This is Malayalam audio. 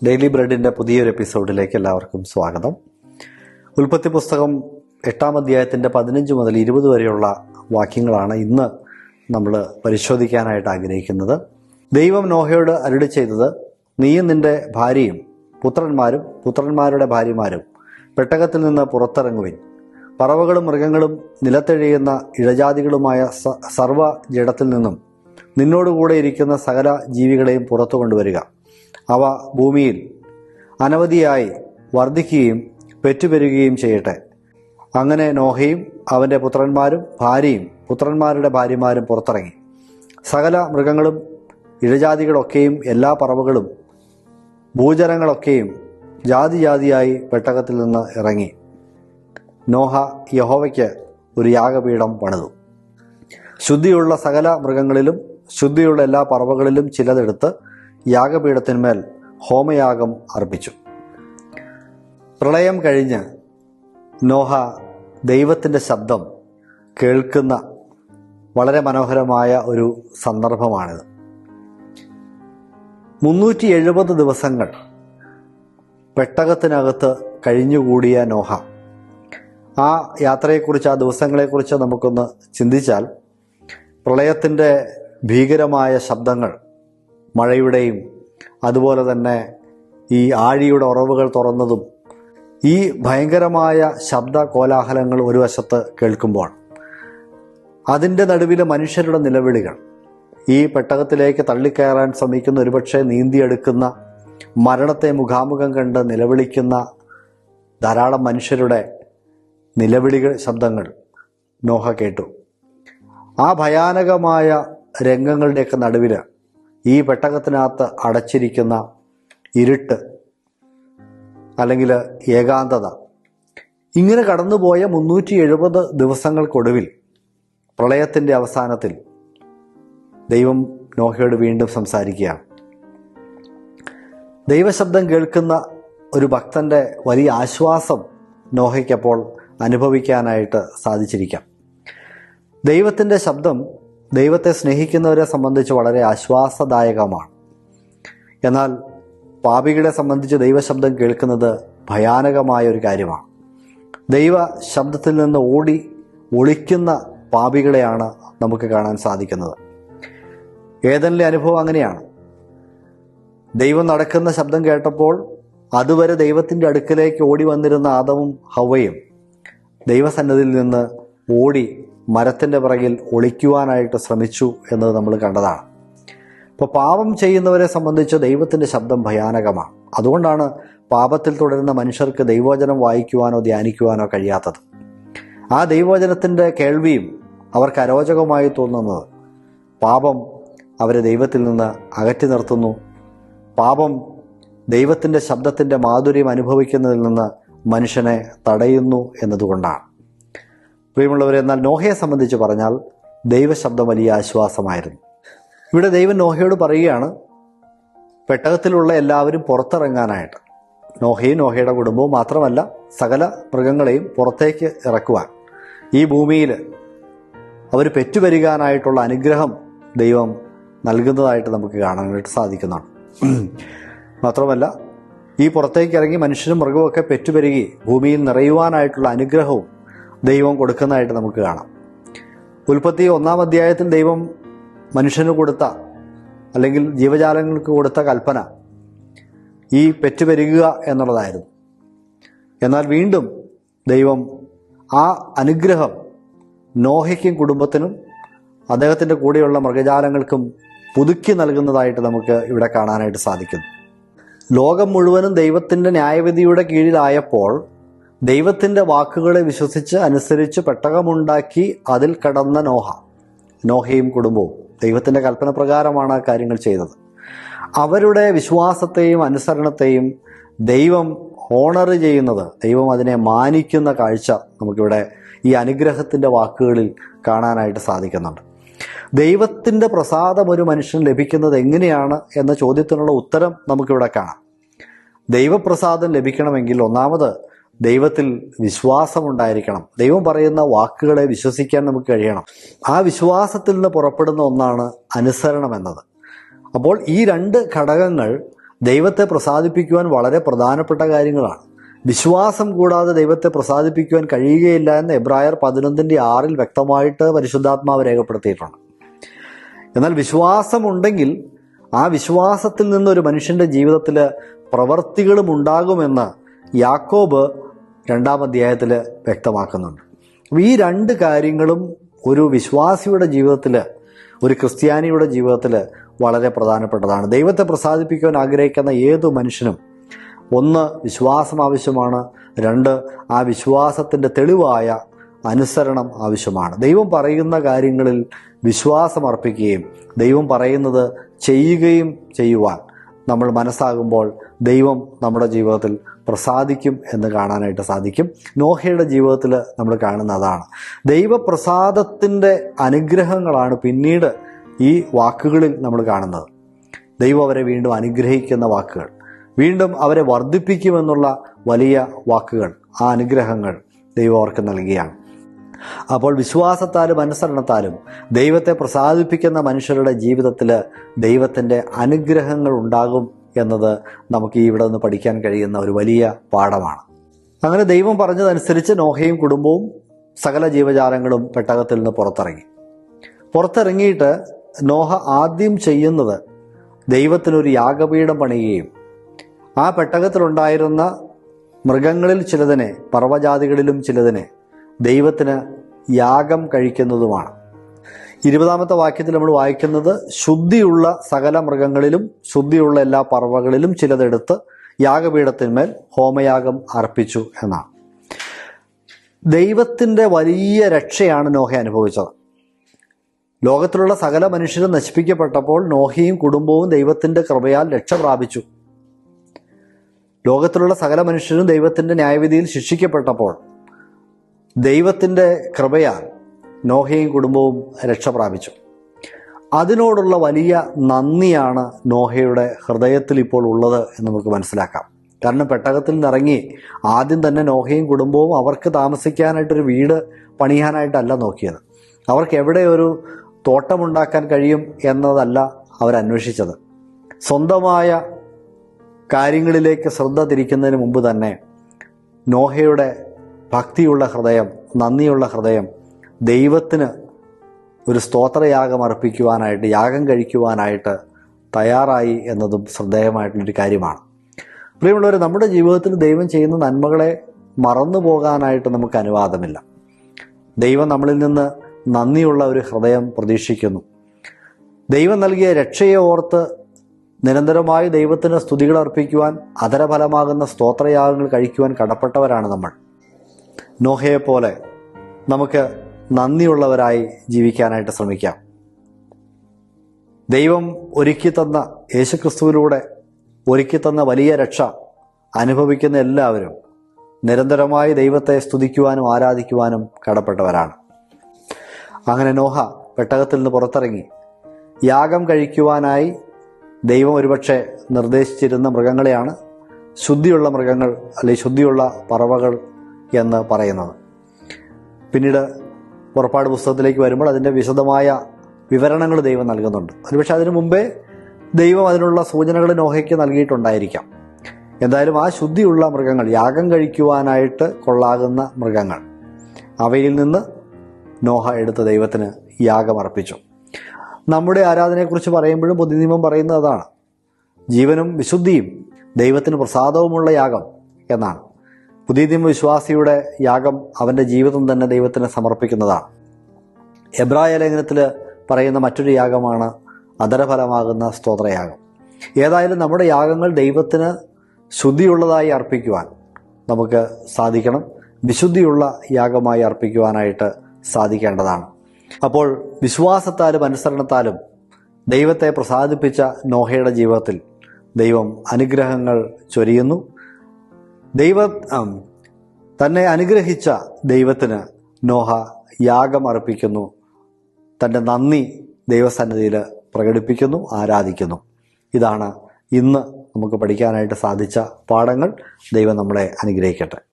ഡെയിലി ബ്രെഡിൻ്റെ പുതിയൊരു എപ്പിസോഡിലേക്ക് എല്ലാവർക്കും സ്വാഗതം. ഉൽപ്പത്തി പുസ്തകം 8-ാം അധ്യായത്തിൻ്റെ 15 മുതൽ 20 വരെയുള്ള വാക്യങ്ങളാണ് ഇന്ന് നമ്മൾ പരിശോധിക്കാനായിട്ട് ആഗ്രഹിക്കുന്നത്. ദൈവം നോഹയോട് അരുളി ചെയ്തത്, നീയും നിന്റെ ഭാര്യയും പുത്രന്മാരും പുത്രന്മാരുടെ ഭാര്യമാരും പെട്ടകത്തിൽ നിന്ന് പുറത്തിറങ്ങുവിൻ. പറവകളും മൃഗങ്ങളും നിലത്തെഴിയുന്ന ഇഴജാതികളുമായ സർവ്വ ജഡത്തിൽ നിന്നും നിന്നോടുകൂടെ ഇരിക്കുന്ന സകല ജീവികളെയും പുറത്തു കൊണ്ടുവരിക. അവ ഭൂമിയിൽ അനവധിയായി വർദ്ധിക്കുകയും പെറ്റുപെരുകയും ചെയ്യട്ടെ. അങ്ങനെ നോഹയും അവൻ്റെ പുത്രന്മാരും ഭാര്യയും പുത്രന്മാരുടെ ഭാര്യമാരും പുറത്തിറങ്ങി. സകല മൃഗങ്ങളും ഇഴജാതികളൊക്കെയും എല്ലാ പറവകളും ഭൂചരങ്ങളൊക്കെയും ജാതി ജാതിയായി പെട്ടകത്തിൽ നിന്ന് ഇറങ്ങി. നോഹ യഹോവയ്ക്ക് ഒരു യാഗപീഠം പണിതു. ശുദ്ധിയുള്ള സകല മൃഗങ്ങളിലും ശുദ്ധിയുള്ള എല്ലാ പറവകളിലും ചിലതെടുത്ത് യാഗപീഠത്തിന്മേൽ ഹോമയാഗം അർപ്പിച്ചു. പ്രളയം കഴിഞ്ഞ് നോഹ ദൈവത്തിൻ്റെ ശബ്ദം കേൾക്കുന്ന വളരെ മനോഹരമായ ഒരു സന്ദർഭമാണിത്. 370 ദിവസങ്ങൾ പെട്ടകത്തിനകത്ത് കഴിഞ്ഞുകൂടിയ നോഹ, ആ യാത്രയെക്കുറിച്ച്, ആ ദിവസങ്ങളെക്കുറിച്ച് നമുക്കൊന്ന് ചിന്തിച്ചാൽ, പ്രളയത്തിൻ്റെ ഭീകരമായ ശബ്ദങ്ങൾ, മഴയുടെയും അതുപോലെ തന്നെ ഈ ആഴിയുടെ ഉറവുകൾ തുറന്നതും ഈ ഭയങ്കരമായ ശബ്ദ കോലാഹലങ്ങൾ ഒരു വശത്ത് കേൾക്കുമ്പോൾ, അതിൻ്റെ നടുവിലെ മനുഷ്യരുടെ നിലവിളികൾ, ഈ പെട്ടകത്തിലേക്ക് തള്ളിക്കയറാൻ ശ്രമിക്കുന്ന, ഒരുപക്ഷെ നീന്തിയെടുക്കുന്ന, മരണത്തെ മുഖാമുഖം കണ്ട് നിലവിളിക്കുന്ന ധാരാളം മനുഷ്യരുടെ നിലവിളികൾ, ശബ്ദങ്ങൾ നോഹ കേട്ടു. ആ ഭയാനകമായ രംഗങ്ങളുടെയൊക്കെ നടുവിൽ ഈ പെട്ടകത്തിനകത്ത് അടച്ചിരിക്കുന്ന ഇരുട്ട് അല്ലെങ്കിൽ ഏകാന്തത, ഇങ്ങനെ കടന്നുപോയ 370 ദിവസങ്ങൾക്കൊടുവിൽ പ്രളയത്തിൻ്റെ അവസാനത്തിൽ ദൈവം നോഹയോട് വീണ്ടും സംസാരിക്കുകയാണ്. ദൈവശബ്ദം കേൾക്കുന്ന ഒരു ഭക്തൻ്റെ വലിയ ആശ്വാസം നോഹയ്ക്കപ്പോൾ അനുഭവിക്കാനായിട്ട് സാധിച്ചിരിക്കാം. ദൈവത്തിൻ്റെ ശബ്ദം ദൈവത്തെ സ്നേഹിക്കുന്നവരെ സംബന്ധിച്ച് വളരെ ആശ്വാസദായകമാണ്. എന്നാൽ പാപികളെ സംബന്ധിച്ച് ദൈവശബ്ദം കേൾക്കുന്നത് ഭയാനകമായ ഒരു കാര്യമാണ്. ദൈവ ശബ്ദത്തിൽ നിന്ന് ഓടി ഒളിക്കുന്ന പാപികളെയാണ് നമുക്ക് കാണാൻ സാധിക്കുന്നത്. ഏദനിലെ അനുഭവം അങ്ങനെയാണ്. ദൈവം നടക്കുന്ന ശബ്ദം കേട്ടപ്പോൾ അതുവരെ ദൈവത്തിൻ്റെ അടുക്കലേക്ക് ഓടി വന്നിരുന്ന ആദമും ഹവ്വയും ദൈവസന്നിധിയിൽ നിന്ന് ഓടി മരത്തിൻ്റെ പിറകിൽ ഒളിക്കുവാനായിട്ട് ശ്രമിച്ചു എന്നത് നമ്മൾ കണ്ടതാണ്. ഇപ്പോൾ പാപം ചെയ്യുന്നവരെ സംബന്ധിച്ച് ദൈവത്തിൻ്റെ ശബ്ദം ഭയാനകമാണ്. അതുകൊണ്ടാണ് പാപത്തിൽ തുടരുന്ന മനുഷ്യർക്ക് ദൈവവചനം വായിക്കുവാനോ ധ്യാനിക്കുവാനോ കഴിയാത്തത്. ആ ദൈവവചനത്തിൻ്റെ കേൾവിയും അവർക്ക് അരോചകമായി തോന്നുന്നത്. പാപം അവരെ ദൈവത്തിൽ നിന്ന് അകറ്റി നിർത്തുന്നു. പാപം ദൈവത്തിൻ്റെ ശബ്ദത്തിൻ്റെ മാധുര്യം അനുഭവിക്കുന്നതിൽ നിന്ന് മനുഷ്യനെ തടയുന്നു എന്നതുകൊണ്ടാണ്. പ്രിയമുള്ളവരെ, എന്നാൽ നോഹയെ സംബന്ധിച്ച് പറഞ്ഞാൽ ദൈവശബ്ദം വലിയ ആശ്വാസമായിരുന്നു. ഇവിടെ ദൈവം നോഹയോട് പറയുകയാണ്, പെട്ടകത്തിലുള്ള എല്ലാവരും പുറത്തിറങ്ങാനായിട്ട്. നോഹയും നോഹയുടെ കുടുംബവും മാത്രമല്ല, സകല മൃഗങ്ങളെയും പുറത്തേക്ക് ഇറക്കുവാൻ, ഈ ഭൂമിയിൽ അവർ പെറ്റുപെരുകാനായിട്ടുള്ള അനുഗ്രഹം ദൈവം നൽകുന്നതായിട്ട് നമുക്ക് കാണാനായിട്ട് സാധിക്കുന്നതാണ്. മാത്രമല്ല, ഈ പുറത്തേക്ക് ഇറങ്ങി മനുഷ്യരും മൃഗവുമൊക്കെ പെറ്റുപെരുകി ഭൂമിയിൽ നിറയുവാനായിട്ടുള്ള അനുഗ്രഹവും ദൈവം കൊടുക്കുന്നതായിട്ട് നമുക്ക് കാണാം. ഉൽപ്പത്തി 1-ാം അധ്യായത്തിൽ ദൈവം മനുഷ്യന് കൊടുത്ത, അല്ലെങ്കിൽ ജീവജാലങ്ങൾക്ക് കൊടുത്ത കൽപ്പന ഈ പെറ്റുപെരുകുക എന്നുള്ളതായിരുന്നു. എന്നാൽ വീണ്ടും ദൈവം ആ അനുഗ്രഹം നോഹയ്ക്കും കുടുംബത്തിനും അദ്ദേഹത്തിൻ്റെ കൂടെയുള്ള മൃഗജാലങ്ങൾക്കും പുതുക്കി നൽകുന്നതായിട്ട് നമുക്ക് ഇവിടെ കാണാനായിട്ട് സാധിക്കുന്നു. ലോകം മുഴുവനും ദൈവത്തിൻ്റെ ന്യായവിധിയുടെ കീഴിലായപ്പോൾ ദൈവത്തിൻ്റെ വാക്കുകളെ വിശ്വസിച്ച് അനുസരിച്ച് പെട്ടകമുണ്ടാക്കി അതിൽ കടന്ന നോഹയും കുടുംബവും ദൈവത്തിൻ്റെ കൽപ്പന പ്രകാരമാണ് ആ കാര്യങ്ങൾ ചെയ്തത്. അവരുടെ വിശ്വാസത്തെയും അനുസരണത്തെയും ദൈവം ഓണർ ചെയ്യുന്നത്, ദൈവം അതിനെ മാനിക്കുന്ന കാഴ്ച നമുക്കിവിടെ ഈ അനുഗ്രഹത്തിൻ്റെ വാക്കുകളിൽ കാണാനായിട്ട് സാധിക്കുന്നുണ്ട്. ദൈവത്തിൻ്റെ പ്രസാദം ഒരു മനുഷ്യന് ലഭിക്കുന്നത് എങ്ങനെയാണ് എന്ന ചോദ്യത്തിനുള്ള ഉത്തരം നമുക്കിവിടെ കാണാം. ദൈവപ്രസാദം ലഭിക്കണമെങ്കിൽ ഒന്നാമത് ദൈവത്തിൽ വിശ്വാസമുണ്ടായിരിക്കണം. ദൈവം പറയുന്ന വാക്കുകളെ വിശ്വസിക്കാൻ നമുക്ക് കഴിയണം. ആ വിശ്വാസത്തിൽ നിന്ന് പുറപ്പെടുന്ന ഒന്നാണ് അനുസരണം എന്നത്. അപ്പോൾ ഈ രണ്ട് ഘടകങ്ങൾ ദൈവത്തെ പ്രസാദിപ്പിക്കുവാൻ വളരെ പ്രധാനപ്പെട്ട കാര്യങ്ങളാണ്. വിശ്വാസം കൂടാതെ ദൈവത്തെ പ്രസാദിപ്പിക്കുവാൻ കഴിയുകയില്ല എന്ന് എബ്രായർ 11:6 വ്യക്തമായിട്ട് പരിശുദ്ധാത്മാവ് രേഖപ്പെടുത്തിയിട്ടുണ്ട്. എന്നാൽ വിശ്വാസമുണ്ടെങ്കിൽ ആ വിശ്വാസത്തിൽ നിന്നൊരു മനുഷ്യൻ്റെ ജീവിതത്തിൽ പ്രവൃത്തികളും ഉണ്ടാകുമെന്ന് യാക്കോബ് 2-ാം അധ്യായത്തിൽ വ്യക്തമാക്കുന്നുണ്ട്. അപ്പോൾ ഈ രണ്ട് കാര്യങ്ങളും ഒരു വിശ്വാസിയുടെ ജീവിതത്തിൽ, ഒരു ക്രിസ്ത്യാനിയുടെ ജീവിതത്തിൽ വളരെ പ്രധാനപ്പെട്ടതാണ്. ദൈവത്തെ പ്രസാദിപ്പിക്കുവാൻ ആഗ്രഹിക്കുന്ന ഏതു മനുഷ്യനും ഒന്ന്, വിശ്വാസം ആവശ്യമാണ്. രണ്ട്, ആ വിശ്വാസത്തിൻ്റെ തെളിവായ അനുസരണം ആവശ്യമാണ്. ദൈവം പറയുന്ന കാര്യങ്ങളിൽ വിശ്വാസം അർപ്പിക്കുകയും ദൈവം പറയുന്നത് ചെയ്യുകയും ചെയ്യുവാൻ നമ്മൾ മനസ്സാകുമ്പോൾ ദൈവം നമ്മുടെ ജീവിതത്തിൽ പ്രസാദിക്കും എന്ന് കാണാനായിട്ട് സാധിക്കും. നോഹയുടെ ജീവിതത്തിൽ നമ്മൾ കാണുന്ന അതാണ്. ദൈവപ്രസാദത്തിൻ്റെ അനുഗ്രഹങ്ങളാണ് പിന്നീട് ഈ വാക്കുകളിൽ നമ്മൾ കാണുന്നത്. ദൈവം അവരെ വീണ്ടും അനുഗ്രഹിക്കുന്ന വാക്കുകൾ, വീണ്ടും അവരെ വർദ്ധിപ്പിക്കുമെന്നുള്ള വലിയ വാക്കുകൾ, ആ അനുഗ്രഹങ്ങൾ ദൈവം അവർക്ക് നൽകിയാണ്. അപ്പോൾ വിശ്വാസത്താലും അനുസരണത്താലും ദൈവത്തെ പ്രസാദിപ്പിക്കുന്ന മനുഷ്യരുടെ ജീവിതത്തിൽ ദൈവത്തിൻ്റെ അനുഗ്രഹങ്ങൾ ഉണ്ടാകും എന്നത് നമുക്ക് ഇവിടെ നിന്ന് പഠിക്കാൻ കഴിയുന്ന ഒരു വലിയ പാഠമാണ്. അങ്ങനെ ദൈവം പറഞ്ഞതനുസരിച്ച് നോഹയും കുടുംബവും സകല ജീവജാലങ്ങളും പെട്ടകത്തിൽ നിന്ന് പുറത്തിറങ്ങിയിട്ട് നോഹ ആദ്യം ചെയ്യുന്നത് ദൈവത്തിനൊരു യാഗപീഠം പണിയുകയും ആ പെട്ടകത്തിലുണ്ടായിരുന്ന മൃഗങ്ങളിൽ ചിലതിനെ, പർവ്വജാതികളിലും ചിലതിനെ ദൈവത്തിന് യാഗം കഴിക്കുന്നതുമാണ്. 20-ാമത്തെ വാക്യത്തിൽ നമ്മൾ വായിക്കുന്നത്, ശുദ്ധിയുള്ള സകല മൃഗങ്ങളിലും ശുദ്ധിയുള്ള എല്ലാ പറവകളിലും ചിലതെടുത്ത് യാഗപീഠത്തിന്മേൽ ഹോമയാഗം അർപ്പിച്ചു എന്നാണ്. ദൈവത്തിൻ്റെ വലിയ രക്ഷയാണ് നോഹ അനുഭവിച്ചത്. ലോകത്തിലുള്ള സകല മനുഷ്യരും നശിപ്പിക്കപ്പെട്ടപ്പോൾ നോഹയും കുടുംബവും ദൈവത്തിൻ്റെ കൃപയാൽ രക്ഷ പ്രാപിച്ചു. ലോകത്തിലുള്ള സകല മനുഷ്യരും ദൈവത്തിൻ്റെ ന്യായവിധിയിൽ ശിക്ഷിക്കപ്പെട്ടപ്പോൾ ദൈവത്തിൻ്റെ കൃപയാൽ നോഹയും കുടുംബവും രക്ഷ പ്രാപിച്ചു. അതിനോടുള്ള വലിയ നന്ദിയാണ് നോഹയുടെ ഹൃദയത്തിൽ ഇപ്പോൾ ഉള്ളത് എന്ന് നമുക്ക് മനസ്സിലാക്കാം. കാരണം പെട്ടകത്തിൽ നിന്നിറങ്ങി ആദ്യം തന്നെ നോഹയും കുടുംബവും അവർക്ക് താമസിക്കാനായിട്ടൊരു വീട് പണിയാനായിട്ടല്ല നോക്കിയത്. അവർക്ക് എവിടെ ഒരു തോട്ടമുണ്ടാക്കാൻ കഴിയും എന്നതല്ല അവരന്വേഷിച്ചത്. സ്വന്തമായ കാര്യങ്ങളിലേക്ക് ശ്രദ്ധ തിരിക്കുന്നതിന് മുമ്പ് തന്നെ നോഹയുടെ ഭക്തിയുള്ള ഹൃദയം, നന്ദിയുള്ള ഹൃദയം ദൈവത്തിന് ഒരു സ്തോത്രയാഗം അർപ്പിക്കുവാനായിട്ട്, യാഗം കഴിക്കുവാനായിട്ട് തയ്യാറായി എന്നതും ശ്രദ്ധേയമായിട്ടുള്ളൊരു കാര്യമാണ്. പ്രിയമുള്ളവർ, നമ്മുടെ ജീവിതത്തിൽ ദൈവം ചെയ്യുന്ന നന്മകളെ മറന്നു പോകാനായിട്ട് നമുക്ക് അനുവാദമില്ല. ദൈവം നമ്മളിൽ നിന്ന് നന്ദിയുള്ള ഒരു ഹൃദയം പ്രതീക്ഷിക്കുന്നു. ദൈവം നൽകിയ രക്ഷയെ ഓർത്ത് നിരന്തരമായി ദൈവത്തിന് സ്തുതികൾ അർപ്പിക്കുവാൻ, അധരഫലമാകുന്ന സ്തോത്രയാഗങ്ങൾ കഴിക്കുവാൻ കടപ്പെട്ടവരാണ് നമ്മൾ. നോഹയെപ്പോലെ നമുക്ക് നന്ദിയുള്ളവരായി ജീവിക്കാനായിട്ട് ശ്രമിക്കാം. ദൈവം ഒരുക്കിത്തന്ന, യേശുക്രിസ്തുവിലൂടെ ഒരുക്കിത്തന്ന വലിയ രക്ഷ അനുഭവിക്കുന്ന എല്ലാവരും നിരന്തരമായി ദൈവത്തെ സ്തുതിക്കുവാനും ആരാധിക്കുവാനും കടപ്പെട്ടവരാണ്. അങ്ങനെ നോഹ പെട്ടകത്തിൽ നിന്ന് പുറത്തിറങ്ങി യാഗം കഴിക്കുവാനായി ദൈവം ഒരുപക്ഷെ നിർദ്ദേശിച്ചിരുന്ന മൃഗങ്ങളെയാണ് ശുദ്ധിയുള്ള മൃഗങ്ങൾ അല്ലെങ്കിൽ ശുദ്ധിയുള്ള പറവകൾ എന്ന് പറയുന്നത്. പിന്നീട് പുറപ്പാട് പുസ്തകത്തിലേക്ക് വരുമ്പോൾ അതിൻ്റെ വിശദമായ വിവരണങ്ങൾ ദൈവം നൽകുന്നുണ്ട്. ഒരുപക്ഷെ അതിനു മുമ്പേ ദൈവം അതിനുള്ള സൂചനകൾ നോഹയ്ക്ക് നൽകിയിട്ടുണ്ടായിരിക്കാം. എന്തായാലും ആ ശുദ്ധിയുള്ള മൃഗങ്ങൾ, യാഗം കഴിക്കുവാനായിട്ട് കൊള്ളാകുന്ന മൃഗങ്ങൾ, അവയിൽ നിന്ന് നോഹ എടുത്ത് ദൈവത്തിന് യാഗമർപ്പിച്ചു. നമ്മുടെ ആരാധനയെക്കുറിച്ച് പറയുമ്പോഴും പുതിയ നിയമം പറയുന്നത് അതാണ്. ജീവനും വിശുദ്ധിയും ദൈവത്തിന് പ്രസാദവുമുള്ള യാഗം എന്നാണ്. പുതിയ നിയമ വിശ്വാസിയുടെ യാഗം അവൻ്റെ ജീവിതം തന്നെ ദൈവത്തിന് സമർപ്പിക്കുന്നതാണ്. എബ്രായ ലേഖനത്തിൽ പറയുന്ന മറ്റൊരു യാഗമാണ് അധരഫലമാകുന്ന സ്തോത്രയാഗം. ഏതായാലും നമ്മുടെ യാഗങ്ങൾ ദൈവത്തിന് ശുദ്ധിയുള്ളതായി അർപ്പിക്കുവാൻ നമുക്ക് സാധിക്കണം. വിശുദ്ധിയുള്ള യാഗമായി അർപ്പിക്കുവാനായിട്ട് സാധിക്കേണ്ടതാണ്. അപ്പോൾ വിശ്വാസത്താലും അനുസരണത്താലും ദൈവത്തെ പ്രസാദിപ്പിച്ച നോഹയുടെ ജീവിതത്തിൽ ദൈവം അനുഗ്രഹങ്ങൾ ചൊരിയുന്നു. തന്നെ അനുഗ്രഹിച്ച ദൈവത്തിന് നോഹ യാഗം അർപ്പിക്കുന്നു. തൻ്റെ നന്ദി ദൈവസന്നിധിയിൽ പ്രകടിപ്പിക്കുന്നു, ആരാധിക്കുന്നു. ഇതാണ് ഇന്ന് നമുക്ക് പഠിക്കാനായിട്ട് സാധിച്ച പാഠങ്ങൾ. ദൈവം നമ്മളെ അനുഗ്രഹിക്കട്ടെ.